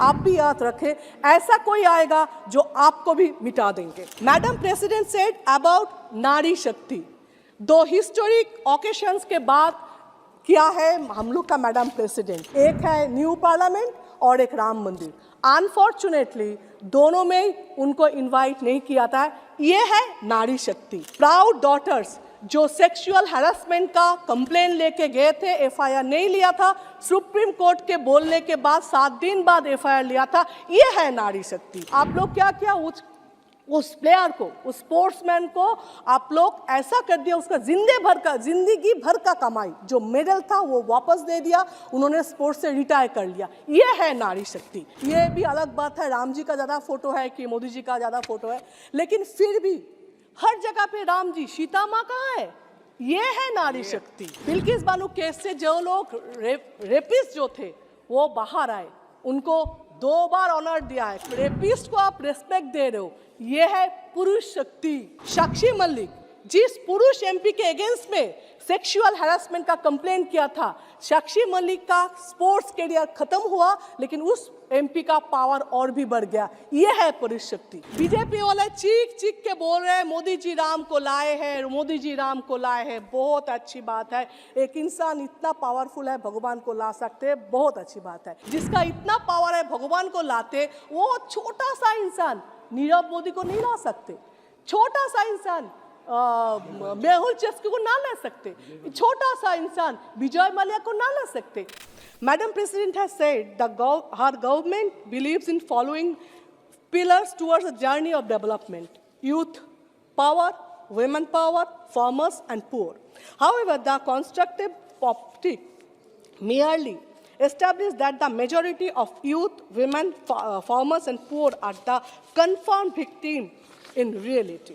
आप भी याद रखें, ऐसा कोई आएगा जो आपको भी मिटा देंगे। मैडम प्रेसिडेंट सेड अबाउट नारी शक्ति, दो हिस्टोरिक ओकेशंस के बाद किया है हम लोग का मैडम प्रेसिडेंट, एक है न्यू पार्लियामेंट और एक राम मंदिर। अनफॉर्चुनेटली दोनों में उनको इनवाइट नहीं किया था। ये है नारी शक्ति। प्राउड डॉटर्स जो सेक्सुअल हैरेसमेंट का कंप्लेन लेके गए थे, एफआईआर नहीं लिया था, सुप्रीम कोर्ट के बोलने के बाद 7 दिन बाद एफआईआर लिया था। ये है नारी शक्ति। आप लोग क्या किया, उस प्लेयर को, उस स्पोर्ट्समैन को आप लोग ऐसा कर दिया, उसका जिंदगी भर का कमाई जो मेडल था वो वापस दे दिया, उन्होंने स्पोर्ट्स से रिटायर कर लिया। ये है नारी शक्ति। ये भी अलग बात है राम जी का ज़्यादा फोटो है कि मोदी जी का ज़्यादा फोटो है, लेकिन फिर भी हर जगह पे राम जी, सीता माँ कहाँ है? ये है नारी शक्ति। बिल्किस बानो केस से जो लोग रेपिस्ट जो थे वो बाहर आए, उनको 2 बार ऑनर दिया है। रेपिस्ट को आप रेस्पेक्ट दे रहे हो, ये है पुरुष शक्ति। साक्षी मलिक जिस पुरुष एमपी के अगेंस्ट में सेक्सुअल हैरेसमेंट का कंप्लेन किया था, साक्षी मलिक का स्पोर्ट्स करियर खत्म हुआ, लेकिन उस एमपी का पावर और भी बढ़ गया। ये है पुरुष शक्ति। बीजेपी वाले चीख चीख के बोल रहे हैं मोदी जी राम को लाए हैं, मोदी जी राम को लाए हैं। बहुत अच्छी बात है, एक इंसान इतना पावरफुल है भगवान को ला सकते हैं, बहुत अच्छी बात है। जिसका इतना पावर है भगवान को लाते, वो छोटा सा इंसान नीरव मोदी को नहीं ला सकते, छोटा सा इंसान मेहुल चोक्सी को ना ला सकते, छोटा सा इंसान विजय माल्या को ना ला सकते। Madam President has said her government believes in following pillars towards a journey of development: youth power, women power, farmers and poor. However, the constructive optic merely established that the majority of youth, women, farmers and poor are the confirmed victim in reality.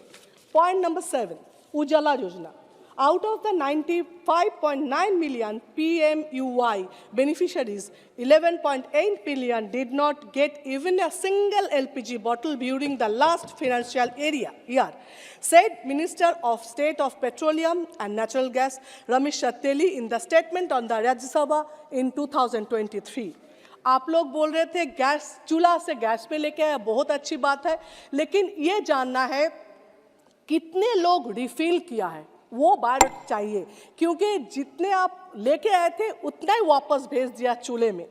Point number 7, Ujala Yojana. Out of the 95.9 million PMUY beneficiaries, 11.8 million did not get even a single LPG bottle during the last financial year, said Minister of State of Petroleum and Natural Gas Ramesh Chatterjee in the statement on the Rajya Sabha in 2023. आप लोग बोल रहे थे gas, चूल्हा से gas पे लेके आया, बहुत अच्छी बात है, लेकिन ये जानना है कितने लोग रिफिल किया है, वो बायोडेटा चाहिए, क्योंकि जितने आप लेके आए थे उतना ही वापस भेज दिया चूल्हे में।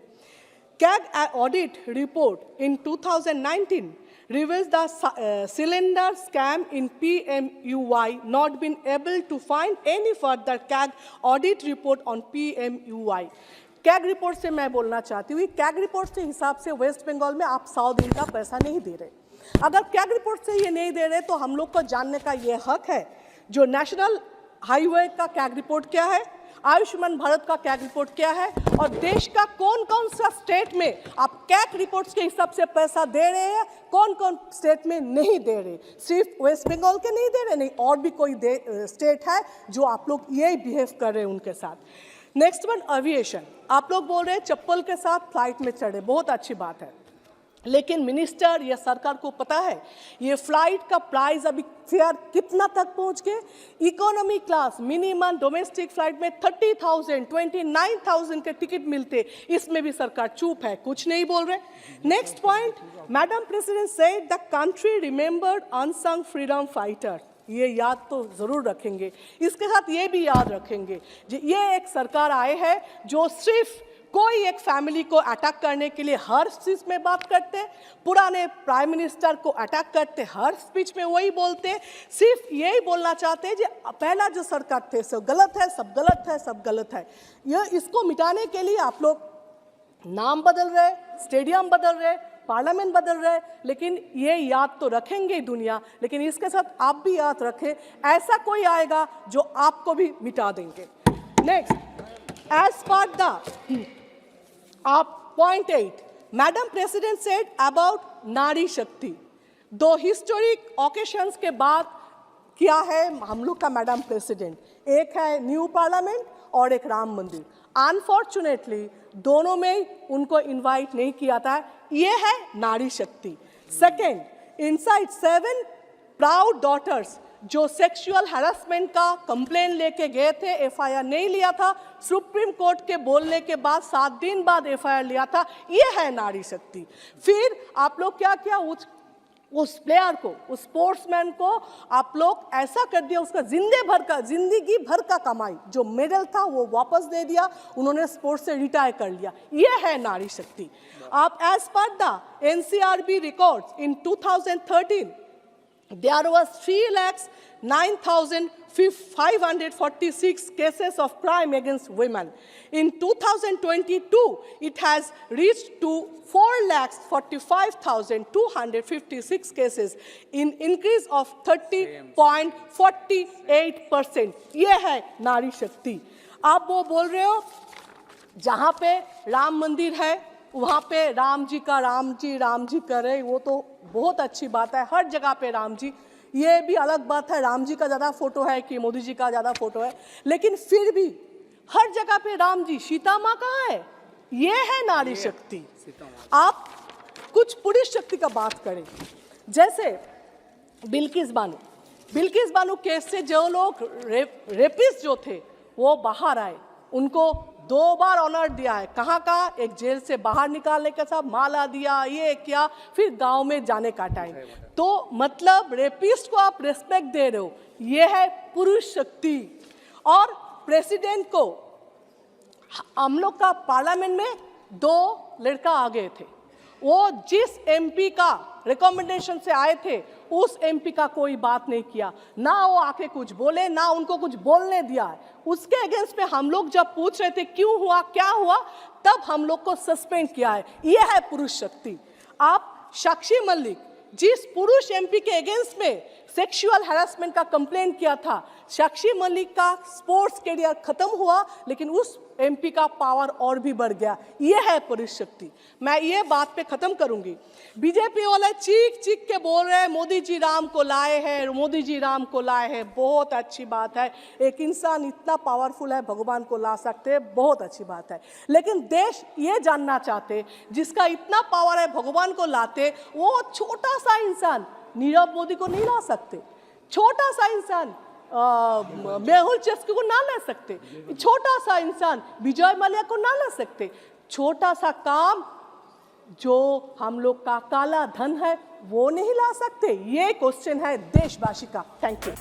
CAG audit report in 2019 reveals the cylinder scam in PMUY, not been able to find any further CAG audit report on PMUY. CAG report से मैं बोलना चाहती हूँ, CAG रिपोर्ट के हिसाब से वेस्ट बंगाल में आप 100 दिन का पैसा नहीं दे रहे। अगर CAG रिपोर्ट से ये नहीं दे रहे तो हम लोग को जानने का ये हक है, जो नेशनल हाईवे का CAG रिपोर्ट क्या है, आयुष्मान भारत का CAG रिपोर्ट क्या है, और देश का कौन कौन सा स्टेट में आप CAG रिपोर्ट्स के हिसाब से पैसा दे रहे हैं, कौन कौन स्टेट में नहीं दे रहे। सिर्फ वेस्ट बंगाल के नहीं दे रहे, नहीं और भी कोई स्टेट है जो आप लोग यही बिहेव कर रहे हैं उनके साथ। Next one, aviation. आप लोग बोल रहे हैं चप्पल के साथ फ्लाइट में चढ़े, बहुत अच्छी बात है, लेकिन मिनिस्टर या सरकार को पता है ये फ्लाइट का प्राइस अभी फेयर कितना तक पहुंच गए? Economy class minimum domestic flight में 30,000, 29,000 के टिकट मिलते, इसमें भी सरकार चुप है, कुछ नहीं बोल रहे। Next point, madam president said the country remembered unsung freedom fighter. ये याद तो जरूर रखेंगे, इसके साथ ये भी याद रखेंगे ये एक सरकार आए है जो सिर्फ कोई एक फैमिली को अटैक करने के लिए हर चीज में बात करते, पुराने प्राइम मिनिस्टर को अटैक करते, हर स्पीच में वही बोलते, सिर्फ यही बोलना चाहते हैं जो पहला जो सरकार थे सब गलत है, सब गलत है, सब गलत है। यह इसको मिटाने के लिए आप लोग नाम बदल रहे, स्टेडियम बदल रहे, पार्लियामेंट बदल रहे, लेकिन ये याद तो रखेंगे दुनिया, लेकिन इसके साथ आप भी याद रखें, ऐसा कोई आएगा जो आपको भी मिटा देंगे। Next, as per the Point 8, Madam President said about नारी शक्ति, दो हिस्टोरिक ओकेशंस के बाद किया है हम लोग का मैडम प्रेसिडेंट, एक है न्यू पार्लियामेंट और एक राम मंदिर। अनफॉर्चुनेटली दोनों में उनको इनवाइट नहीं किया था। ये है नारी शक्ति। सेकेंड, इनसाइड 7 प्राउड डॉटर्स जो सेक्सुअल हैरेसमेंट का कंप्लेन लेके गए थे, एफआईआर नहीं लिया था, सुप्रीम कोर्ट के बोलने के बाद 7 दिन बाद एफआईआर लिया था। ये है नारी शक्ति। फिर आप लोग क्या किया, उस प्लेयर को, उस स्पोर्ट्समैन को आप लोग ऐसा कर दिया, उसका जिंदगी भर का कमाई जो मेडल था वो वापस दे दिया, उन्होंने स्पोर्ट्स से रिटायर कर लिया। ये है नारी शक्ति। आप as per the NCRB records in 2013 there was 3,09,546 cases of crime against women. In 2022, it has reached to 4,45,256 cases, in increase of 30.48%. ये है नारी शक्ति। आप वो बोल रहे हो जहाँ पे राम मंदिर है वहाँ पे राम जी कर रहे, वो तो बहुत अच्छी बात है, हर जगह पे राम जी। ये भी अलग बात है राम जी का ज़्यादा फोटो है कि मोदी जी का ज़्यादा फोटो है, लेकिन फिर भी हर जगह पे राम जी। सीता माँ कहाँ है? ये है नारी शक्ति। आप कुछ पुरुष शक्ति का बात करें, जैसे बिल्किस बानो केस से जो लोग रेपिस्ट जो थे वो बाहर आए, उनको 2 बार ऑनर दिया है। कहाँ का? एक जेल से बाहर निकालने के साथ माला दिया, ये किया, फिर गांव में जाने का टाइम। तो मतलब रेपिस्ट को आप रेस्पेक्ट दे रहे हो, ये है पुरुष शक्ति। और प्रेसिडेंट को, हम लोग का पार्लियामेंट में 2 लड़का आ गए थे, वो जिस एमपी का रिकमेंडेशन से आए थे उस एमपी का कोई बात नहीं किया, ना वो आके कुछ बोले, ना उनको कुछ बोलने दिया है। उसके अगेंस्ट में हम लोग जब पूछ रहे थे क्यों हुआ, क्या हुआ, तब हम लोग को सस्पेंड किया है। ये है पुरुष शक्ति। आप साक्षी मलिक, जिस पुरुष एमपी के अगेंस्ट में सेक्सुअल हैरेसमेंट का कंप्लेन किया था, साक्षी मलिक का स्पोर्ट्स करियर खत्म हुआ, लेकिन उस एमपी का पावर और भी बढ़ गया। ये है पुरुष शक्ति। मैं ये बात पे खत्म करूंगी। बीजेपी वाले चीख के बोल रहे हैं मोदी जी राम को लाए हैं, मोदी जी राम को लाए हैं। बहुत अच्छी बात है, एक इंसान इतना पावरफुल है, भगवान को ला सकते हैं, बहुत अच्छी बात है। लेकिन देश ये जानना चाहते, जिसका इतना पावर है भगवान को लाते, वो छोटा सा इंसान नीरव मोदी को नहीं ला सकते, छोटा सा इंसान मेहुल चोक्सी को ना ला सकते, छोटा सा इंसान विजय माल्या को ना ला सकते। छोटा सा काम जो हम लोग का काला धन है वो नहीं ला सकते। ये क्वेश्चन है देशवासी का। Thank you.